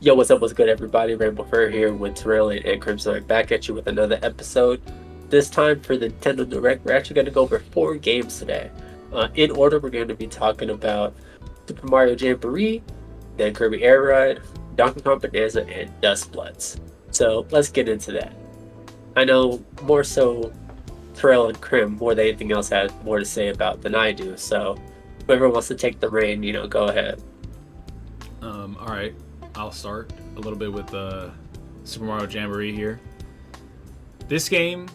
Yo, what's good, everybody? RainbowFur here with Terrellion and Crimsonite back at you with another episode. This time for the Nintendo Direct, we're actually going to go over 4 games today. In order, we're going to be talking about Super Mario Jamboree, then Kirby Air Ride, Donkey Kong Bonanza, and Dust Bloods. So let's get into that. I know more so Terrell and Crim, more than anything else, has more to say about than I do. So whoever wants to take the reign, go ahead. All right, I'll start a little bit with Super Mario Jamboree here. This game,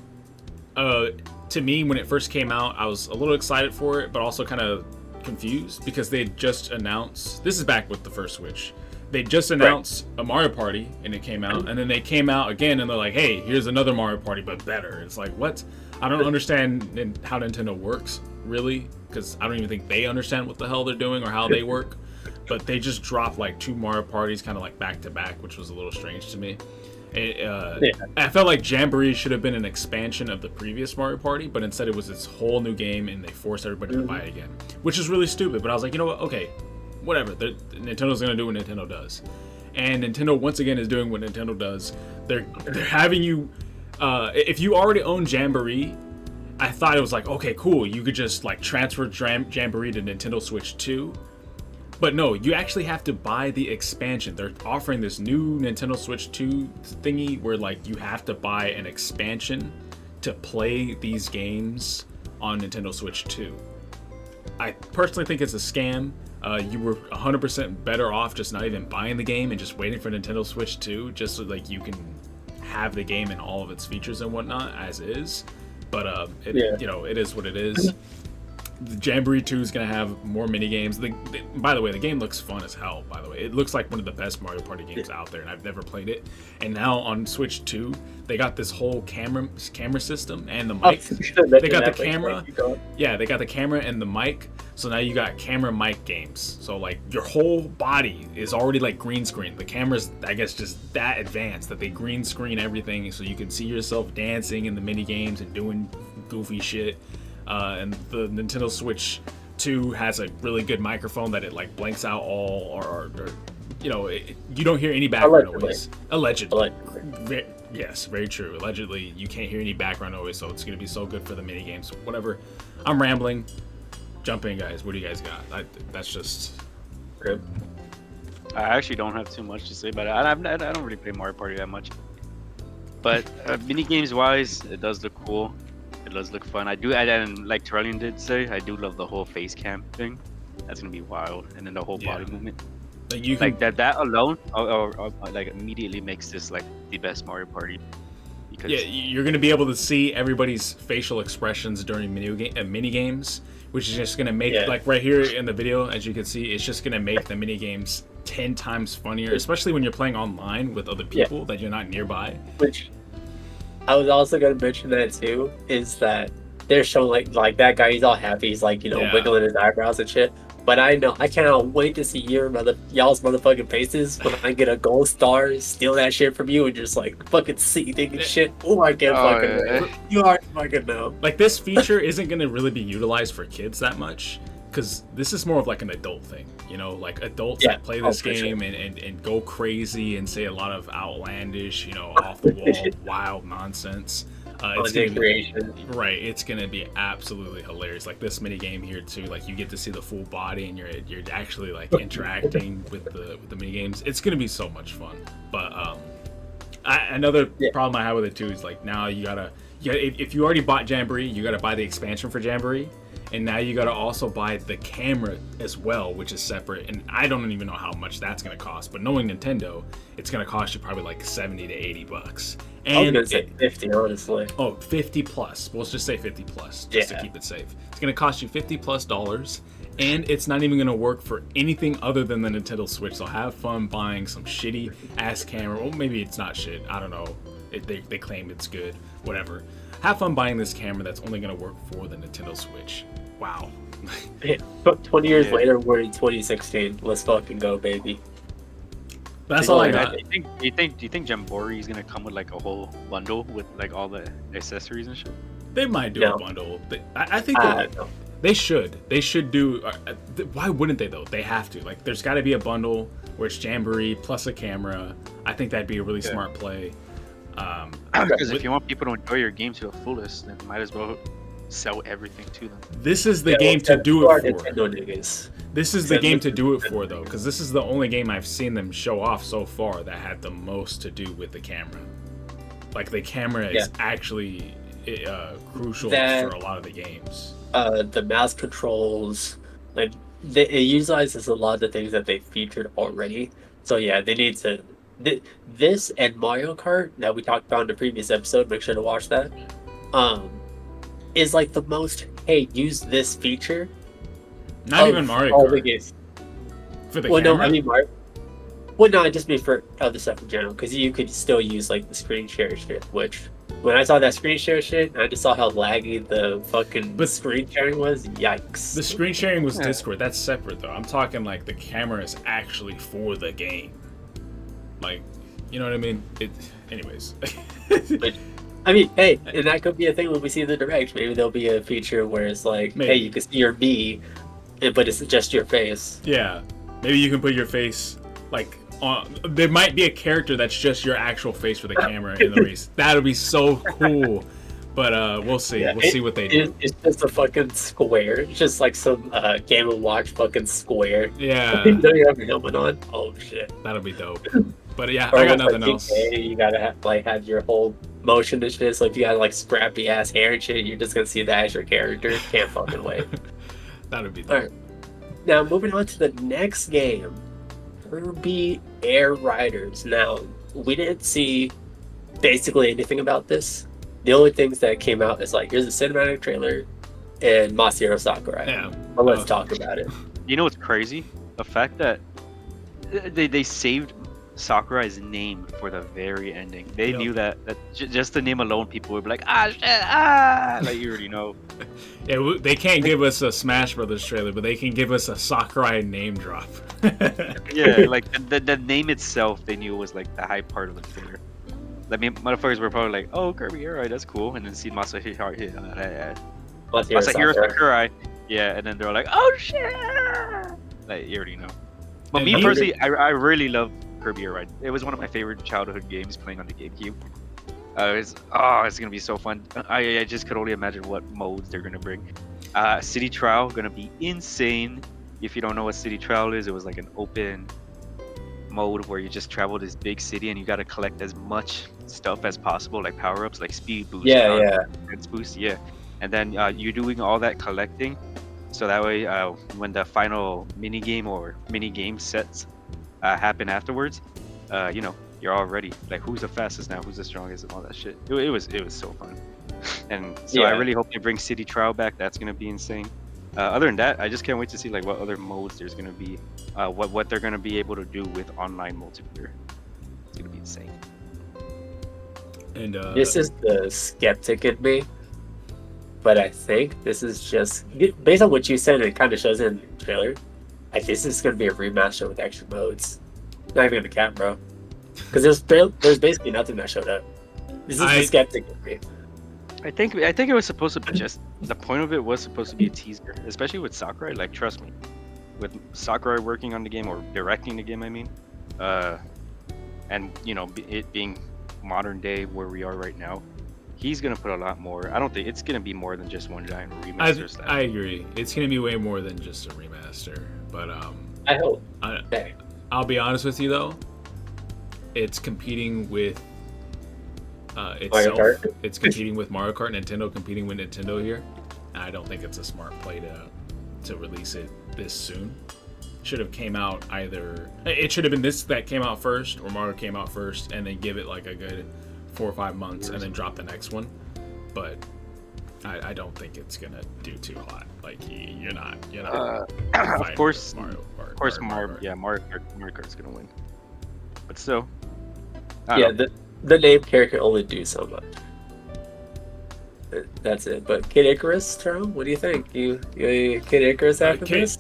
to me, when it first came out, I was a little excited for it, but also kind of confused because they just announced. This is back with the first Switch. They just announced a Mario Party, and it came out, and then they came out again, and they're like, "Hey, here's another Mario Party, but better." It's like, what? I don't understand how Nintendo works, really, because I don't even think they understand what the hell they're doing or how they work. But they just dropped like 2 Mario Parties kind of like back to back, which was a little strange to me. I felt like Jamboree should have been an expansion of the previous Mario Party, but instead it was this whole new game, and they forced everybody to buy it again, which is really stupid. But I was like, you know what? Okay, whatever. Nintendo's gonna do what Nintendo does, and Nintendo once again is doing what Nintendo does. They're having you. If you already own Jamboree, I thought it was like, okay, cool. You could just like transfer Jamboree to Nintendo Switch 2. But no, you actually have to buy the expansion. They're offering this new Nintendo Switch 2 thingy where like you have to buy an expansion to play these games on Nintendo Switch 2. I personally think it's a scam. You were 100% better off just not even buying the game and just waiting for Nintendo Switch 2 just so like you can have the game and all of its features and whatnot as is. But it is what it is. The Jamboree 2 is going to have more mini games. By the way, the game looks fun as hell, by the way. It looks like one of the best Mario Party games out there, and I've never played it. And now on Switch 2, they got this whole camera system and the mic. They got the camera. Yeah, they got the camera and the mic. So now you got camera mic games. So like your whole body is already like green screen. The camera's, I guess, just that advanced that they green screen everything so you can see yourself dancing in the mini games and doing goofy shit. And the Nintendo Switch 2 has a really good microphone that it like blanks out all, or you don't hear any background noise. Allegedly. Yes, very true. Allegedly, you can't hear any background noise, so it's gonna be so good for the mini games. Whatever. I'm rambling. Jump in, guys. What do you guys got? That's just. Good. I actually don't have too much to say about it. I don't really play Mario Party that much, but mini games wise, it does look cool. It does look fun. And like Terrellion did say, I do love the whole face cam thing. That's gonna be wild, and then the whole body movement. That alone, like immediately makes this like the best Mario Party. Because you're gonna be able to see everybody's facial expressions during mini games, which is just gonna make like right here in the video, as you can see, it's just gonna make the mini games 10 times funnier, especially when you're playing online with other people that you're not nearby. Which I was also going to mention that too, is that they're showing like that guy, he's all happy, he's like, wiggling his eyebrows and shit. But I cannot wait to see y'all's motherfucking faces when I get a gold star, steal that shit from you, and just like fucking seething and shit. Oh, I can't fucking know. You are fucking know. Like this feature isn't going to really be utilized for kids that much, because this is more of like an adult thing, like adults that play this game and go crazy and say a lot of outlandish, off the wall, wild nonsense. It's gonna be absolutely hilarious. Like this mini game here too, like you get to see the full body and you're actually like interacting with the mini games. It's gonna be so much fun. But another problem I have with it too is like now if you already bought Jamboree, you gotta buy the expansion for Jamboree. And now you gotta also buy the camera as well, which is separate. And I don't even know how much that's gonna cost. But knowing Nintendo, it's gonna cost you probably like $70 to $80. And I was gonna say 50, honestly. Oh, 50 plus. Well, let's just say 50 plus, just to keep it safe. It's gonna cost you $50 plus, and it's not even gonna work for anything other than the Nintendo Switch. So have fun buying some shitty ass camera. Well, maybe it's not shit. I don't know. They claim it's good. Whatever. Have fun buying this camera that's only gonna work for the Nintendo Switch. Wow. 20 years later, we're in 2016. Let's fucking go, baby. That's all I got. Do you think Jamboree is gonna come with like a whole bundle with like all the accessories and shit? They might do a bundle. I think They should. They should do. Why wouldn't they though? They have to. Like, there's got to be a bundle where it's Jamboree plus a camera. I think that'd be a really smart play. Because if you want people to enjoy your game to the fullest, then might as well sell everything to them. This is the game to do it for. Niggas. This is the game to do it for, though, because this is the only game I've seen them show off so far that had the most to do with the camera. Like, the camera is actually crucial for a lot of the games. The mouse controls, like, it utilizes a lot of the things that they featured already. So yeah, they need to. This and Mario Kart that we talked about in the previous episode. Make sure to watch that. Is like the most. Hey, use this feature. Not even Mario Kart. For the camera? No, I mean Mario. Well, no, I just mean for other stuff in general, because you could still use like the screen share shit. Which, when I saw that screen share shit, I just saw how laggy the fucking screen sharing was. Yikes! The screen sharing was Discord. That's separate though. I'm talking like the camera is actually for the game. Like, you know what I mean? Anyways. But, I mean, hey, and that could be a thing when we see the Direct. Maybe there'll be a feature where it's like, hey, you can see your me, but it's just your face. Yeah, maybe you can put your face like on. There might be a character that's just your actual face for the camera in the race. That'll be so cool. But we'll see. We'll see what they do. It's just a fucking square. It's just like some Game & Watch fucking square. Yeah. You know you have your helmet on. Oh shit. That'll be dope. But yeah, Or I got like nothing else. You gotta have your whole motion and shit. So if you got like scrappy ass hair and shit, you're just gonna see that as your character. Can't fucking wait. That'll be dope. Alright. Now moving on to the next game, Kirby Air Riders. Now we didn't see basically anything about this. The only things that came out is like, here's a cinematic trailer and Masahiro Sakurai. Yeah. Well, let's talk about it. You know what's crazy? The fact that they saved Sakurai's name for the very ending. They knew that just the name alone, people would be like, like you already know. Yeah, they can't give us a Smash Brothers trailer, but they can give us a Sakurai name drop. Yeah, like the name itself, they knew was like the high part of the trailer. I mean, motherfuckers were probably like, "Oh, Kirby, alright, that's cool," and then see Masahiro Sakurai, yeah, and then they're like, "Oh shit!" Like you already know. But me personally, I really love Kirby Air Ride. It was one of my favorite childhood games playing on the GameCube. It's gonna be so fun. I just could only imagine what modes they're gonna bring. City Trial gonna be insane. If you don't know what City Trial is, it was like an open mode where you just travel this big city and you got to collect as much stuff as possible, like power-ups, like speed boost, defense boost, and then you're doing all that collecting, so that way when the final mini game or mini game sets happen afterwards, you know, you're all ready. Like, who's the fastest now, who's the strongest, and all that shit. It was so fun. And so I really hope they bring City Trial back. That's gonna be insane. Other than that, I just can't wait to see like what other modes there's gonna be, what they're gonna be able to do with online multiplayer. It's gonna be insane. And this is the skeptic in me, but I think this is just based on what you said. It kind of shows in the trailer. I think this is gonna be a remaster with extra modes. Not even gonna count, bro, because there's basically nothing that showed up. This is the skeptic in me. I think it was supposed to be just the point of it was supposed to be a teaser, especially with Sakurai. Like, trust me, with Sakurai working on the game or directing the game, I mean, and you know, it being modern day where we are right now, he's gonna put a lot more. I don't think it's gonna be more than just one giant remaster. I agree. It's gonna be way more than just a remaster. But I hope. I'll be honest with you though, it's competing with. It's competing with Mario Kart. Nintendo competing with Nintendo here. And I don't think it's a smart play to release it this soon. Should have came out it should have been this that came out first, or Mario came out first, and then give it like a good 4 or 5 months, and then drop the next one. But I don't think it's gonna do too hot. Like you're not. Of course, Mario Kart's gonna win. But still, the name character can only do so much. That's it. But Kid Icarus, Terrell, what do you think? You Kid Icarus after this?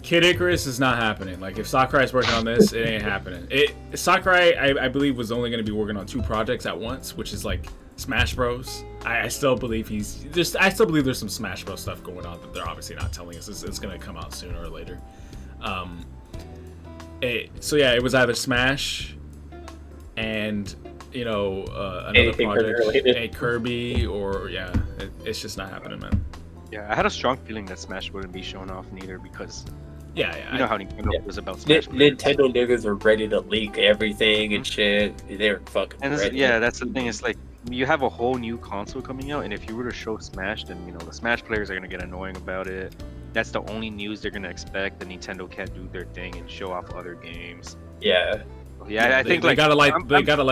Kid Icarus is not happening. Like, if Sakurai's working on this, it ain't happening. Sakurai, I believe, was only going to be working on 2 projects at once, which is like Smash Bros. I still believe I still believe there's some Smash Bros stuff going on that they're obviously not telling us. It's going to come out sooner or later. So yeah, it was either Smash and another project, a Kirby, or it's just not happening, man. Yeah, I had a strong feeling that Smash wouldn't be shown off neither because you know how Nintendo was about Smash. Nintendo niggas are ready to leak everything and shit. They're fucking ready. Yeah, that's the thing. It's like you have a whole new console coming out, and if you were to show Smash, then the Smash players are gonna get annoying about it. That's the only news they're gonna expect. The Nintendo can't do their thing and show off other games. Yeah. Yeah, I think they gotta let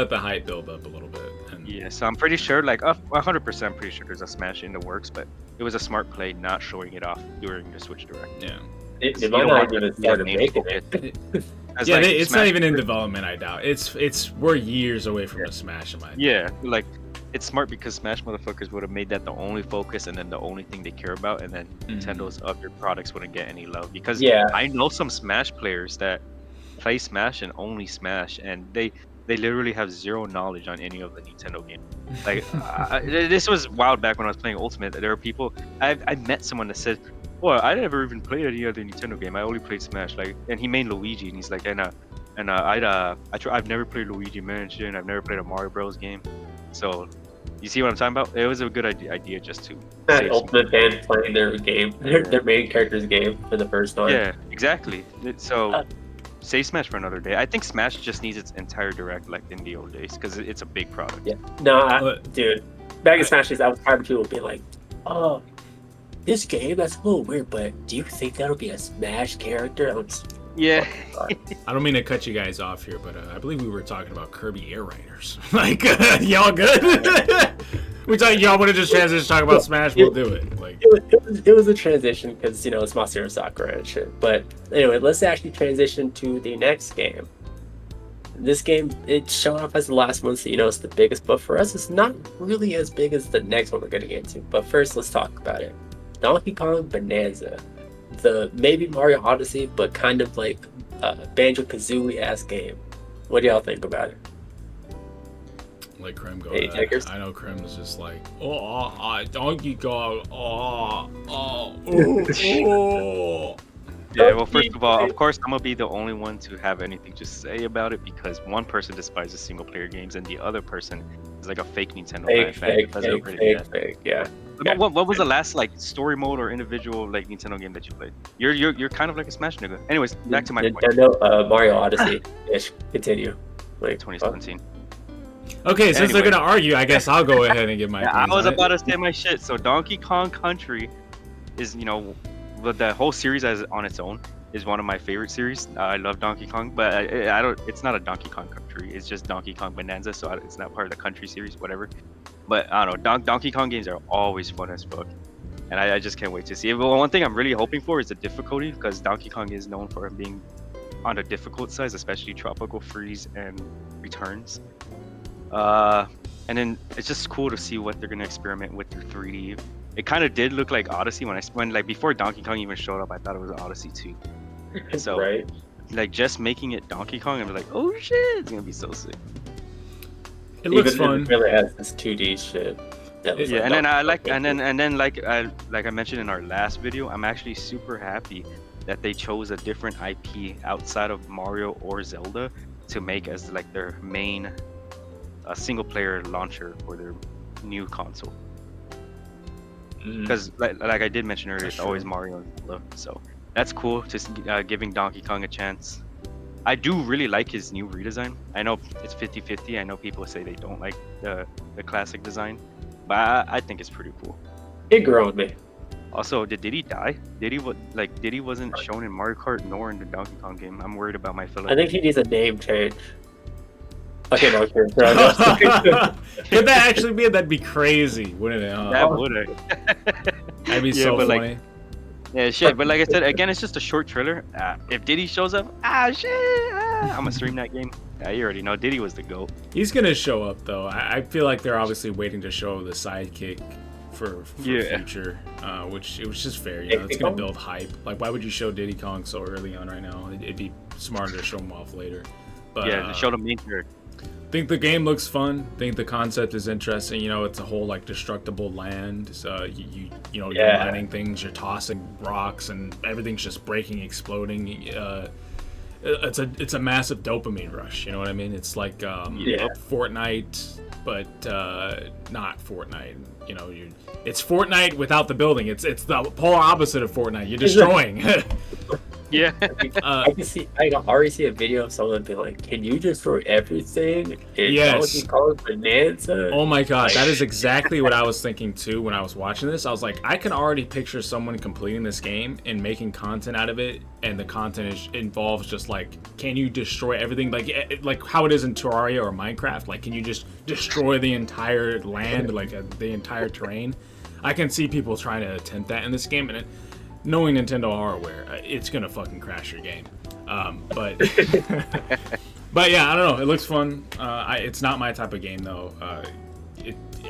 the hype build up a little bit. Yeah, so I'm pretty sure, 100% pretty sure there's a Smash in the works, but it was a smart play not showing it off during the Switch Direct. Yeah. They might not even started making it. It's not even in development. I doubt. We're years away from the Smash in my opinion. Yeah, it's smart because Smash motherfuckers would have made that the only focus and then the only thing they care about, and then Nintendo's other products wouldn't get any love. Because I know some Smash players that play Smash and only Smash, and they literally have zero knowledge on any of the Nintendo games. This was wild back when I was playing Ultimate. There were people I met someone that said, "Well, I never even played any other Nintendo game. I only played Smash." And he made Luigi, and he's like, I've never played Luigi Mansion. I've never played a Mario Bros game. So, you see what I'm talking about? It was a good idea just to Ultimate fan playing their game, their main character's game for the first time. Yeah, exactly. So. Save Smash for another day. I think Smash just needs its entire direct like in the old days because it's a big product. Yeah. No, dude. Back in Smash days, I was tired of people being like, "Oh, this game that's a little weird, but do you think that'll be a Smash character?" Yeah. I don't mean to cut you guys off here, but I believe we were talking about Kirby Air Raiders. Y'all good? Y'all want to just transition to talk about Smash? We'll do it. It was a transition because it's Masaru Sakura and shit. But anyway, let's actually transition to the next game. This game, it's shown off as the last one, so it's the biggest. But for us, it's not really as big as the next one we're going to get into. But first, let's talk about it. Donkey Kong Bonanza, the maybe Mario Odyssey, but kind of like Banjo-Kazooie-ass game. What do y'all think about it? Like Crim going, I know Crim is just like, Donkey Kong, Yeah, well, first of all, of course, I'm gonna be the only one to have anything to say about it because one person despises single-player games and the other person is like a fake Nintendo fan. Fake, yeah. What was the last story mode or individual Nintendo game that you played? You're kind of like a Smash nigga. Anyways, back to my point. Nintendo Mario Odyssey. Continue. 2017. Okay, since they're gonna argue, I guess I'll go ahead and get my. I was about to say my shit. So Donkey Kong Country is the whole series as on its own is one of my favorite series. I love Donkey Kong, but I don't. It's not a Donkey Kong Country. It's just Donkey Kong Bonanza, so it's not part of the Country series, whatever. But I don't know. Donkey Kong games are always fun as fuck, and I just can't wait to see it. But one thing I'm really hoping for is the difficulty because Donkey Kong is known for being on the difficult side, especially Tropical Freeze and Returns. And then it's just cool to see what they're gonna experiment with through 3D. It kind of did look like Odyssey when before Donkey Kong even showed up. I thought it was Odyssey 2. So right. Just making it Donkey Kong, I'm like, oh shit, it's gonna be so sick. It looks fun. It really has this 2D shit. And then like I mentioned in our last video, I'm actually super happy that they chose a different IP outside of Mario or Zelda to make as their main single player launcher for their new console. Because like I did mention earlier, it's always Mario and Zelda, so that's cool. Just giving Donkey Kong a chance. I do really like his new redesign. I know it's 50-50. I know people say they don't like the classic design, but I think it's pretty cool. It grew on me. Also, did Diddy die? Diddy wasn't shown in Mario Kart nor in the Donkey Kong game. I'm worried about my fellow. I think he needs a name change. Okay, no, sure. Could that actually be? That'd be crazy, wouldn't it? That would. That'd be so funny. Yeah, shit. But like I said, again, it's just a short trailer. If Diddy shows up, shit, I'm gonna stream that game. You already know Diddy was the GOAT. He's gonna show up though. I feel like they're obviously waiting to show the sidekick for future, which it was just fair. It's gonna build hype. Like, why would you show Diddy Kong so early on right now? It'd be smarter to show him off later. But to show the main character. Think the game looks fun. Think the concept is interesting. You know, it's a whole like destructible land. So you're mining things, you're tossing rocks, and everything's just breaking, exploding. It's a massive dopamine rush. You know what I mean? It's like Fortnite, but not Fortnite. You know, it's Fortnite without the building. It's the polar opposite of Fortnite. You're destroying. Yeah. I can already see a video of someone being like, "Can you destroy everything?" And Yes. call it Bonanza. Oh my god, that is exactly what I was thinking too when I was watching this. I was like, I can already picture someone completing this game and making content out of it, and the content involves just like, can you destroy everything? Like how it is in Terraria or Minecraft. Like, can you just destroy the entire land, like the entire terrain? I can see people trying to attempt that in this game, and knowing Nintendo hardware, it's gonna fucking crash your game. But but yeah, I don't know. It looks fun. It's not my type of game though.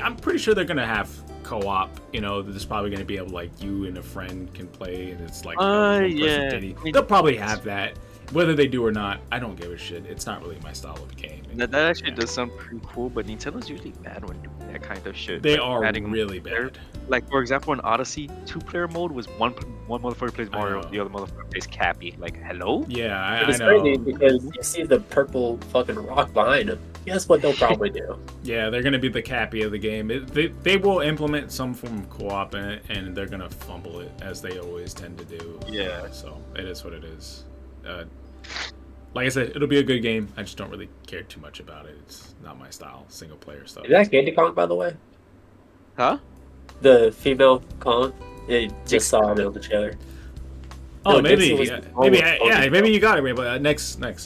I'm pretty sure they're gonna have co-op. You know, there's probably gonna be able like you and a friend can play, and it's like they'll probably have that. Whether they do or not, I don't give a shit. It's not really my style of game. That actually does sound pretty cool, but Nintendo's usually bad when doing that kind of shit. They like are adding really bad. Like, for example, in Odyssey, 2-player mode was one motherfucker plays Mario, the other motherfucker plays Cappy. Like, hello? Yeah, I It's know. crazy because you see the purple fucking rock behind him. Guess what they'll probably do? Yeah, they're gonna be the Cappy of the game. They will implement some form of co-op in it, and they're gonna fumble it as they always tend to do. Yeah. So it is what it is. Like I said, it'll be a good game. I just don't really care too much about it. It's not my style, single player stuff. Is that Candy Kong, by the way? Huh? The female Kong? It just saw it on the trailer. Oh, No, maybe, Dixie was yeah, the only maybe you got it, Rainbow. Next game.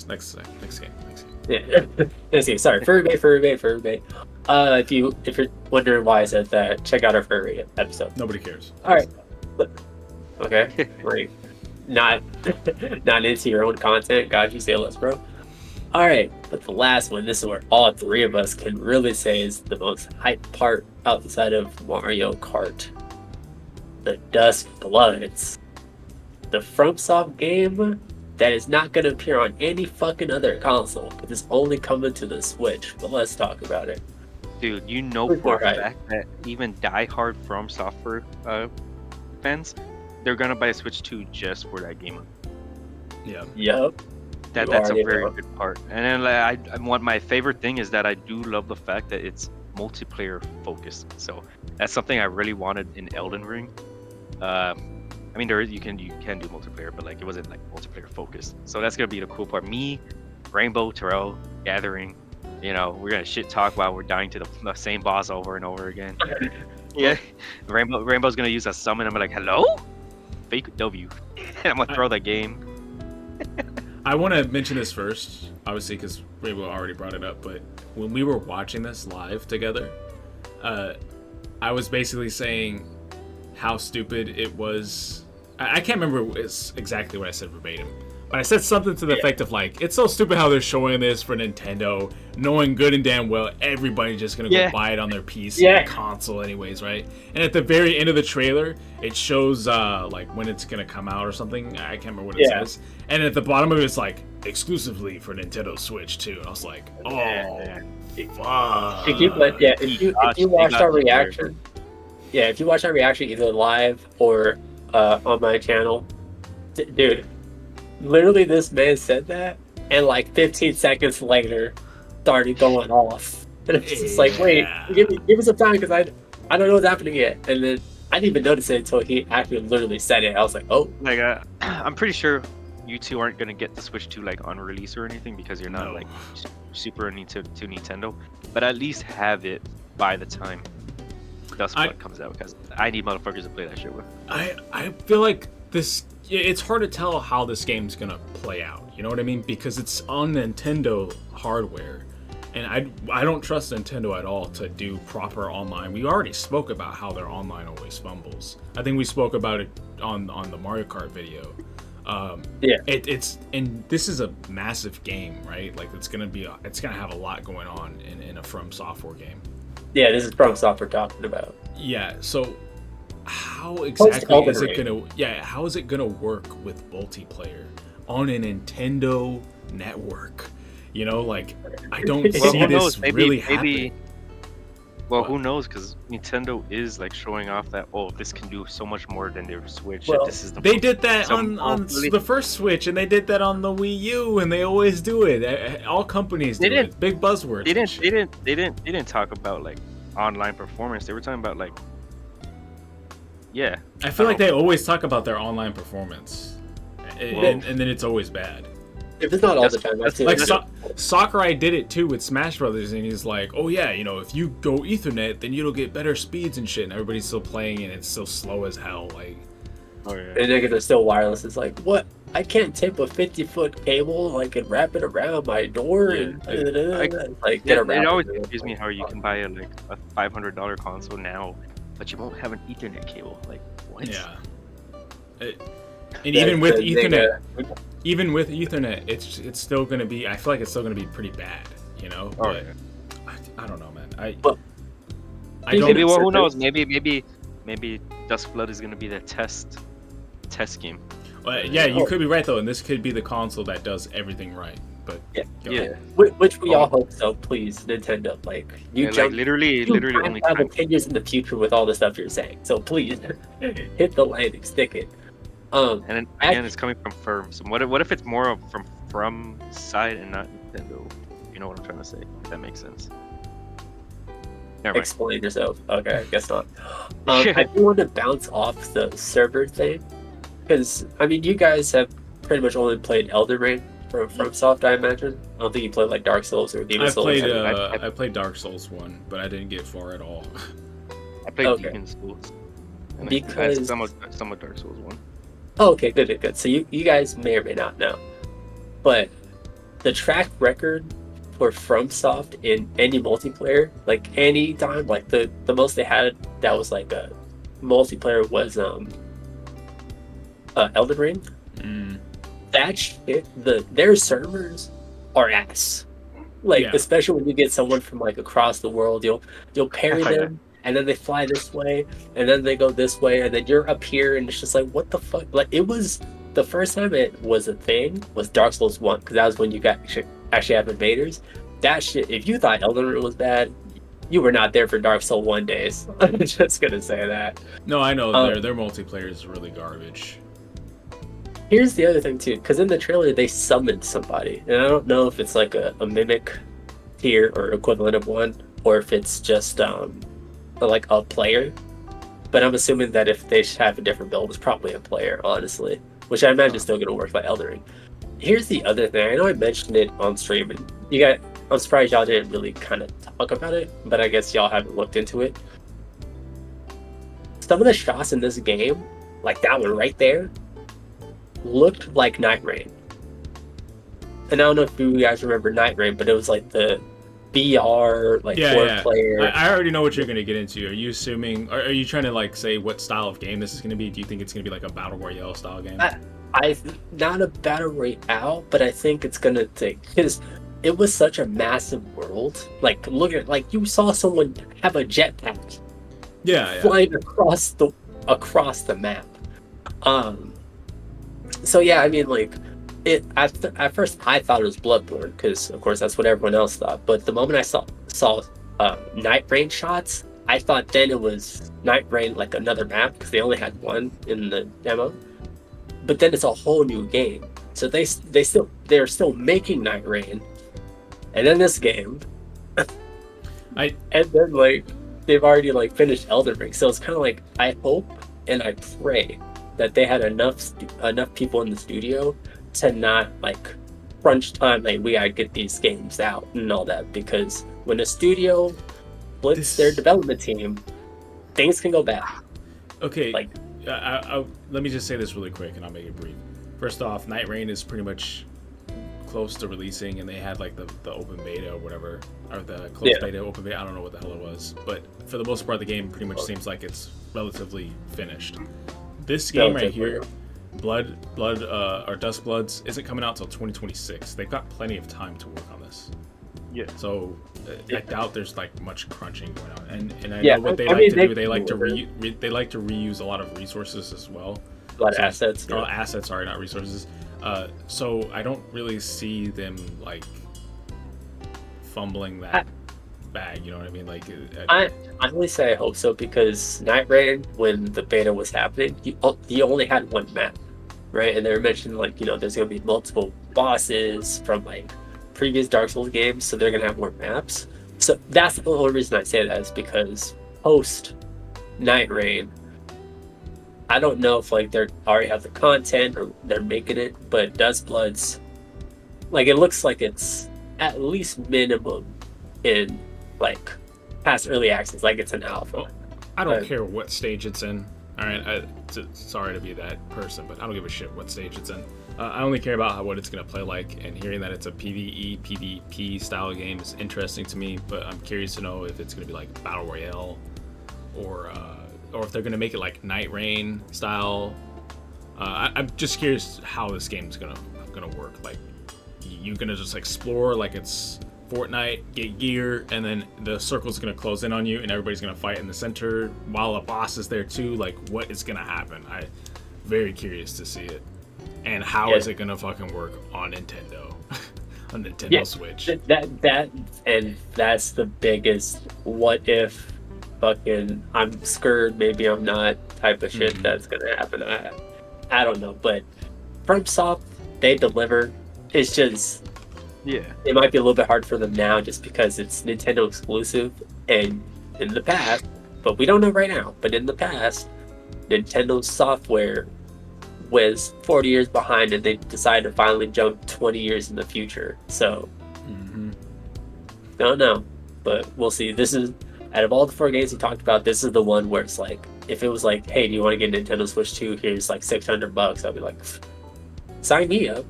Yeah. Let's see. Sorry, furry bait. If you're wondering why I said that, check out our furry episode. Nobody cares. All right. Okay. Great. Not into your own content. God, you say less, bro. All right, but the last one. This is where all three of us can really say is the most hype part outside of Mario Kart. The Dusk Bloods, the FromSoft game that is not going to appear on any fucking other console. It's only coming to the Switch. But let's talk about it. Dude, you know for a fact that even die-hard From Software fans, they're gonna buy a Switch 2 just for that game. Yeah. Yep. That's a very good part. And then what my favorite thing is that I do love the fact that it's multiplayer focused. So that's something I really wanted in Elden Ring. I mean, you can do multiplayer, but like it wasn't like multiplayer focused. So that's gonna be the cool part. Me, Rainbow, Terrell, Gathering. You know, we're gonna shit talk while we're dying to the same boss over and over again. Yeah, Rainbow's gonna use a summon. I'm like, hello, fake W, and I'm gonna throw the game. I want to mention this first, obviously, because Rainbow already brought it up. But when we were watching this live together, I was basically saying how stupid it was. I can't remember exactly what I said verbatim, but I said something to the effect of like, it's so stupid how they're showing this for Nintendo, knowing good and damn well everybody's just gonna go buy it on their PC or console anyways, right? And at the very end of the trailer, it shows like when it's gonna come out or something. I can't remember what it says. And at the bottom of it, it's like exclusively for Nintendo Switch 2. And I was like, fuck. If you watched our reaction, if you watch our reaction either live or on my channel, dude. Literally, this man said that, and like 15 seconds later, started going off. And it's just like, wait, give me some time because I don't know what's happening yet. And then I didn't even notice it until he actually literally said it. I was like, oh. Like, I'm pretty sure you two aren't gonna get the Switch 2 like on release or anything because you're not like super into Nintendo. But at least have it by the time Duskblood comes out because I need motherfuckers to play that shit with. I feel like this. It's hard to tell how this game's gonna play out. You know what I mean? Because it's on Nintendo hardware, and I don't trust Nintendo at all to do proper online. We already spoke about how their online always fumbles. I think we spoke about it on the Mario Kart video. It's and this is a massive game, right? Like it's gonna have a lot going on in a From Software game. Yeah, this is From Software talking about. Yeah, so. How exactly is it gonna? Yeah, how is it gonna work with multiplayer on a Nintendo network? You know, like I don't Well, see who this knows? really happening. Well, What? who knows? Because Nintendo is like showing off that this can do so much more than their Switch. Well, This is the They did that so on hopefully- the first Switch, and they did that on the Wii U, and they always do it. All companies They do didn't- it. Big buzzwords. They and didn't. shit. They didn't talk about like online performance. They were talking about like, yeah. I feel like don't they always talk about their online performance, and then it's always bad. if it's not all the That's- time, that's Like it. Sakurai did it too with Smash Brothers, and he's like, "Oh yeah, you know, if you go Ethernet, then you'll get better speeds and shit." And everybody's still playing, and it's still slow as hell. Like, Oh yeah. And niggas are still wireless. It's like, what? I can't tape a 50-foot cable like and wrap it around my door Yeah, and like get around. It always confused me how you can buy a $500 console now, but you won't have an Ethernet cable. Like what? yeah. And even with Ethernet, it's still gonna be. I feel like it's still gonna be pretty bad. You know. Oh, But yeah. I don't know, man. I Maybe don't. Maybe well, who Certain- knows? Maybe Duskblood is gonna be the test game. Yeah, you could be right though, and this could be the console that does everything right. But Yeah. go Yeah. ahead. Which we all hope so. Please, Nintendo. Like you Yeah, like jump. literally You only have time. opinions in the future with all the stuff you're saying. So please, hit the landing, stick it. And then again, it's coming from Firm. So what if it's more of from side and not Nintendo? You know what I'm trying to say? If that makes sense. Never mind. Explain yourself. Okay, I guess not. I do want to bounce off the server thing because I mean, you guys have pretty much only played Elden Ring from Soft, I imagine. I don't think you played like Dark Souls or Demon I Souls. played I- I played Dark Souls 1, but I didn't get far at all. I played Okay. Demon Souls. And Because- some of Dark Souls 1. Oh, okay, good. So you guys may or may not know, but the track record for FromSoft in any multiplayer, like any time, like the most they had that was like a multiplayer was Elden Ring. Mm. That shit, their servers are ass. Like Yeah. especially when you get someone from like across the world, you'll parry Oh, yeah. them, and then they fly this way, and then they go this way, and then you're up here, and it's just like what the fuck? Like it was the first time it was a thing was Dark Souls 1 because that was when you got actually have invaders. That shit, if you thought Elden Ring was bad, you were not there for Dark Souls 1 days. I'm just gonna say that. No, I know Um, their multiplayer is really garbage. Here's the other thing too, because in the trailer they summoned somebody, and I don't know if it's like a mimic tier or equivalent of one, or if it's just like a player. But I'm assuming that if they have a different build, it's probably a player, honestly, which I imagine is still gonna work like Elden Ring. Here's the other thing. I know I mentioned it on stream, and I'm surprised y'all didn't really kind of talk about it, but I guess y'all haven't looked into it. Some of the shots in this game, like that one right there, looked like Night Rain. And I don't know if you guys remember Night Rain, but it was like the VR, like four player. I already know what you're gonna get into. Are you assuming? Are you trying to like say what style of game this is gonna be? Do you think it's gonna be like a battle royale style game? Not a battle royale, but I think it's gonna take because it was such a massive world. Like look at like you saw someone have a jetpack yeah. flying across the map. So yeah, I mean like it at first I thought it was Bloodborne because of course that's what everyone else thought. But the moment I saw Night Rain shots, I thought then it was Night Rain like another map because they only had one in the demo. But then it's a whole new game. So they're still making Night Rain, and then this game, and then like they've already like finished Elden Ring. So it's kind of like I hope and I pray that they had enough people in the studio to not like crunch time. Like we gotta get these games out and all that because when a studio splits their development team, things can go bad. Okay. Like. Let me just say this really quick, and I'll make it brief. First off, Night Rain is pretty much close to releasing, and they had like the open beta or whatever, or the closed beta, open beta. I don't know what the hell it was, but for the most part, the game pretty much seems like it's relatively finished. This game right here, Blood or Dust Bloods, isn't coming out till 2026. They've got plenty of time to work on this. Yeah. So I doubt there's like much crunching going on, and I Yeah, know what they I like mean, to they do. They like to can they like to reuse a lot of resources as well. A lot of assets. Oh, assets, sorry, not resources. So I don't really see them like fumbling that bag. You know what I mean? Like, I only say I hope so because Night Rain, when the beta was happening, you only had one map, right? And they were mentioning like there's gonna be multiple bosses from like previous Dark Souls games, so they're gonna have more maps. So that's the only reason I say that is because post Night Rain, I don't know if like they're already have the content or they're making it, but Dustblood's like it looks like it's at least minimum in like past early access, like it's an alpha. Well, I don't care what stage it's in. All right, sorry to be that person, but I don't give a shit what stage it's in. I only care about what it's gonna play like, and hearing that it's a PvE, PvP style game is interesting to me. But I'm curious to know if it's gonna be like Battle Royale, or if they're gonna make it like Night Rain style. I'm just curious how this game's gonna work. Like, you gonna just explore like it's Fortnite, get gear, and then the circle's gonna close in on you, and everybody's gonna fight in the center while a boss is there too. Like, what is gonna happen? I'm very curious to see it, and how is it gonna fucking work on Nintendo, on Nintendo Switch? That's the biggest what if fucking I'm scared, maybe I'm not type of shit that's gonna happen. I don't know, but FromSoft, they deliver. It's just it might be a little bit hard for them now just because it's Nintendo exclusive, and in the past, but we don't know right now, but in the past, Nintendo's software was 40 years behind and they decided to finally jump 20 years in the future. So don't know, but we'll see. This is, out of all the 4 games we talked about, this is the one where it's like, if it was like, hey, do you want to get Nintendo Switch 2? Here's like $600. I'll be like, sign me up.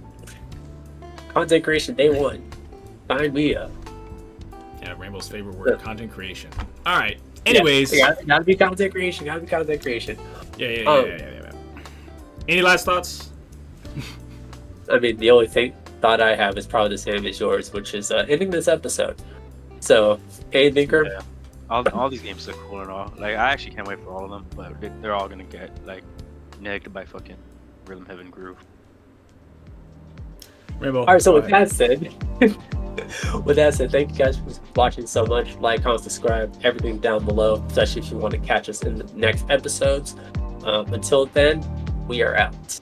Content creation day one. Sign me up. Yeah, Rainbow's favorite word, content creation. All right. Anyways, gotta be content creation. Gotta be content creation. Yeah. Any last thoughts? I mean, the only thought I have is probably the same as yours, which is ending this episode. So, anything, Kerm? Yeah. All these games look cool and all. Like, I actually can't wait for all of them, but they're all gonna get like negged by fucking Rhythm Heaven Groove. Rainbow. All right. So with that said, thank you guys for watching so much. Like, comment, subscribe, everything down below, especially if you want to catch us in the next episodes. Until then, we are out.